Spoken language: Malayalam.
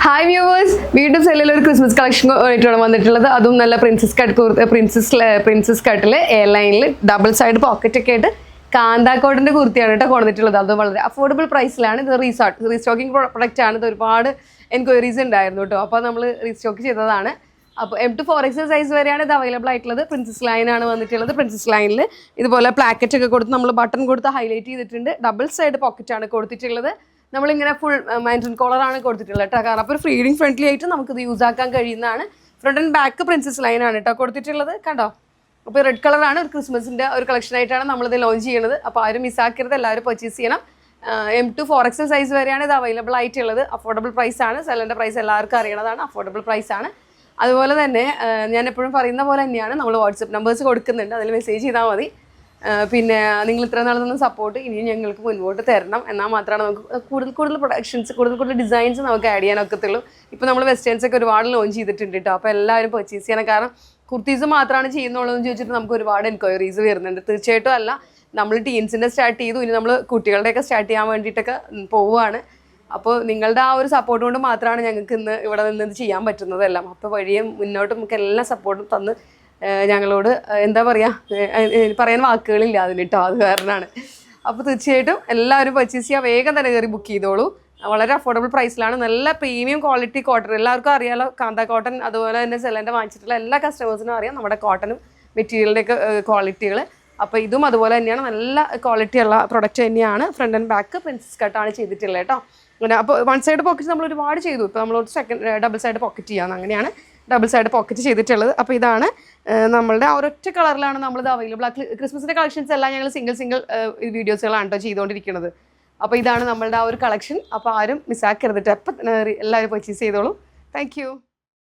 ഹായ് വ്യൂവേഴ്സ്, വീണ്ടും സെല്ലിൽ ഒരു ക്രിസ്മസ് കളക്ഷൻ ആയിട്ടാണ് വന്നിട്ടുള്ളത്. അതും നല്ല പ്രിൻസസ് കട്ടിൽ എയർ ലൈനിൽ ഡബിൾ സൈഡ് പോക്കറ്റ് ഒക്കെ ആയിട്ട് കാന്താക്കോട്ടിൻ്റെ കുർത്തിയാണ് കേട്ടോ കൊണ്ടിട്ടുള്ളത്. അത് വളരെ അഫോർഡബിൾ പ്രൈസിലാണ്. ഇത് റീസ്റ്റോക്കിംഗ് പ്രൊഡക്റ്റ് ആണ്. ഇത് ഒരുപാട് എൻക്വയറീസ് ഉണ്ടായിരുന്നു കേട്ടോ. അപ്പോൾ നമ്മൾ റീസ്റ്റോക്ക് ചെയ്തതാണ്. അപ്പോൾ M to 4XL സൈസ് വരെയാണ് ഇത് അവൈലബിൾ ആയിട്ടുള്ളത്. പ്രിൻസസ് ലൈനാണ് വന്നിട്ടുള്ളത്. പ്രിൻസസ് ലൈനിൽ ഇതുപോലെ പ്ലാക്കറ്റ് ഒക്കെ കൊടുത്ത് നമ്മൾ ബട്ടൺ കൊടുത്ത് ഹൈലൈറ്റ് ചെയ്തിട്ടുണ്ട്. ഡബിൾ സൈഡ് പോക്കറ്റാണ് കൊടുത്തിട്ടുള്ളത്. നമ്മളിങ്ങനെ ഫുൾ മൈൻഡൻ കോളറാണ് കൊടുത്തിട്ടുള്ളത് കേട്ടോ. കാരണം അപ്പോൾ ഒരു ഫ്രീഡിങ് ഫ്രണ്ട്ലി ആയിട്ട് നമുക്കിത് യൂസ് ആക്കാൻ കഴിയുന്നതാണ്. ഫ്രണ്ട് ആൻഡ് ബാക്ക് പ്രിൻസസ് ലൈനാണ് കേട്ടോ കൊടുത്തിട്ടുള്ളത്. കണ്ടോ, അപ്പോൾ റെഡ് കളറാണ്. ഒരു ക്രിസ്മസിൻ്റെ ഒരു കളക്ഷൻ ആയിട്ടാണ് നമ്മളിത് ലോഞ്ച് ചെയ്യുന്നത്. അപ്പോൾ ആരും മിസ്സാക്കരുത്, എല്ലാവരും പർച്ചേസ് ചെയ്യണം. M to 4XL സൈസ് വരെയാണ് ഇത് അവൈലബിൾ ആയിട്ടുള്ളത്. അഫോർഡബിൾ പ്രൈസ് ആണ്. സെല്ലിൻ്റെ പ്രൈസ് എല്ലാവർക്കും അറിയണതാണ്. അഫോർഡബിൾ പ്രൈസ് ആണ്. അതുപോലെ തന്നെ ഞാൻ എപ്പോഴും പറയുന്ന പോലെ തന്നെയാണ്, നമ്മൾ വാട്സപ്പ് നമ്പേഴ്സ് കൊടുക്കുന്നുണ്ട്. അതിൽ മെസ്സേജ് ചെയ്താൽ മതി. പിന്നെ നിങ്ങൾ ഇത്ര നാൾ നിന്ന് സപ്പോർട്ട് ഇനിയും ഞങ്ങൾക്ക് മുൻപോട്ട് തരണം. എന്നാൽ മാത്രമാണ് നമുക്ക് കൂടുതൽ പ്രൊഡക്ഷൻസ്, കൂടുതൽ ഡിസൈൻസ് നമുക്ക് ആഡ് ചെയ്യാൻ ഒക്കത്തുള്ളൂ. ഇപ്പോൾ നമ്മൾ വെസ്റ്റേൺസ് ഒക്കെ ഒരുപാട് ലോഞ്ച് ചെയ്തിട്ടുണ്ട് കേട്ടോ. അപ്പോൾ എല്ലാവരും പർച്ചേസ് ചെയ്യണം. കാരണം കുർത്തീസ് മാത്രമാണ് ചെയ്യുന്നുള്ളൂ എന്ന് ചോദിച്ചിട്ട് നമുക്ക് ഒരുപാട് എൻക്വയറീസ് വരുന്നുണ്ട്. തീർച്ചയായിട്ടും അല്ല, നമ്മൾ ടീൻസിൻ്റെ സ്റ്റാർട്ട് ചെയ്തു, ഇനി നമ്മൾ കുട്ടികളുടെയൊക്കെ സ്റ്റാർട്ട് ചെയ്യാൻ വേണ്ടിയിട്ടൊക്കെ പോവുകയാണ്. അപ്പോൾ നിങ്ങളുടെ ആ ഒരു സപ്പോർട്ട് കൊണ്ട് മാത്രമാണ് ഞങ്ങൾക്ക് ഇന്ന് ഇവിടെ നിന്ന് ചെയ്യാൻ പറ്റുന്നതെല്ലാം. അപ്പോൾ വഴിയെ മുന്നോട്ട് നമുക്ക് എല്ലാ സപ്പോർട്ടും തന്ന് ഞങ്ങളോട് എന്താ പറയുക, പറയാൻ വാക്കുകളില്ല അതിന് കേട്ടോ. അത് കാരണമാണ്. അപ്പോൾ തീർച്ചയായിട്ടും എല്ലാവരും പർച്ചേസ് ചെയ്യുക. വേഗം തന്നെ കയറി ബുക്ക് ചെയ്തോളൂ. വളരെ അഫോർഡബിൾ പ്രൈസിലാണ്. നല്ല പ്രീമിയം ക്വാളിറ്റി കോട്ടൺ. എല്ലാവർക്കും അറിയാലോ, കാന്ത കോട്ടൺ അതുപോലെ തന്നെ സെല്ലൻ്റെ വാങ്ങിച്ചിട്ടുള്ള എല്ലാ കസ്റ്റമേഴ്സിനും അറിയാം നമ്മുടെ കോട്ടനും മെറ്റീരിയലിൻ്റെയൊക്കെ ക്വാളിറ്റികൾ. അപ്പോൾ ഇതും അതുപോലെ തന്നെയാണ്, നല്ല ക്വാളിറ്റിയുള്ള പ്രൊഡക്റ്റ് തന്നെയാണ്. ഫ്രണ്ട് ആൻഡ് ബാക്ക് പ്രിൻസസ് കട്ടാണ് ചെയ്തിട്ടുള്ളത് കേട്ടോ. അങ്ങനെ അപ്പോൾ വൺ സൈഡ് പോക്കറ്റ് നമ്മൾ ഒരുപാട് ചെയ്തു. ഇപ്പോൾ നമ്മൾ ഡബിൾ സൈഡ് പോക്കറ്റ് ചെയ്യാമെന്ന്, അങ്ങനെയാണ് ഡബിൾ സൈഡ് പോക്കറ്റ് ചെയ്തിട്ടുള്ളത്. അപ്പോൾ ഇതാണ് നമ്മളുടെ ആ ഒരൊറ്റ കളറിലാണ് നമ്മളിത് അവൈലബിൾ. ക്രിസ്മസിൻ്റെ കളക്ഷൻസ് എല്ലാം ഞങ്ങൾ സിംഗിൾ വീഡിയോസുകളാണ് കേട്ടോ ചെയ്തുകൊണ്ടിരിക്കുന്നത്. അപ്പോൾ ഇതാണ് നമ്മളുടെ ആ ഒരു കളക്ഷൻ. അപ്പോൾ ആരും മിസ്സാക്കരുത്. അപ്പം എല്ലാവരും പർച്ചേസ് ചെയ്തോളൂ. താങ്ക്